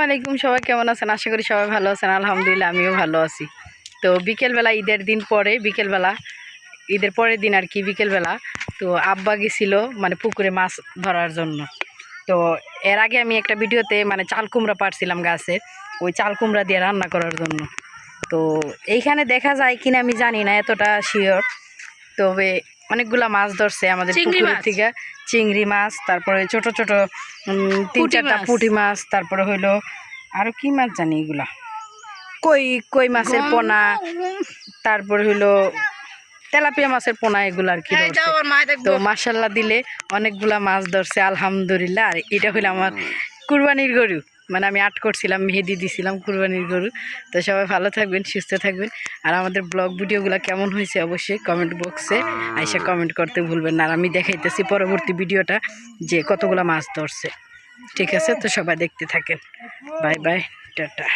আলাইকুম, সবাই কেমন আছেন? আশা করি সবাই ভালো আছেন। আলহামদুলিল্লাহ আমিও ভালো আছি। তো বিকেলবেলা ঈদের দিন পরে বিকেলবেলা ঈদের পরের দিন আর কি বিকেলবেলা তো আব্বা গেছিল মানে পুকুরে মাছ ধরার জন্য। তো এর আগে আমি একটা ভিডিওতে মানে চাল কুমড়া পাড়ছিলাম গাছে, ওই চাল কুমড়া দিয়ে রান্না করার জন্য। তো এইখানে দেখা যায় কিনা আমি জানি না এতটা শিওর, তবে অনেকগুলা মাছ ধরছে আমাদের পুকুরের থেকে। চিংড়ি মাছ, তারপরে ছোট ছোট 3-4টা পুঁটি মাছ, তারপরে হইলো আরো কি মাছ জানি এগুলা, কই মাছের পোনা, তারপরে হইলো তেলাপিয়া মাছের পোনা, এগুলো আর কি ধরছে। তো মাশাল্লাহ দিলে অনেকগুলা মাছ ধরছে আলহামদুলিল্লাহ। আর এটা হইলো আমার কুরবানির গরু, মানে আমি আট করছিলাম, মেহেদি দিছিলাম কুরবানির গরু। তো সবাই ভালো থাকবেন, সুস্থ থাকবেন। আর আমাদের ব্লগ ভিডিওগুলো কেমন হয়েছে অবশ্যই কমেন্ট বক্সে আইসা কমেন্ট করতে ভুলবেন না। আর আমি দেখাইতেছি পরবর্তী ভিডিওটা যে কতগুলো মাছ ধরছে। ঠিক আছে, তো সবাই দেখতে থাকেন। Bye bye, tata.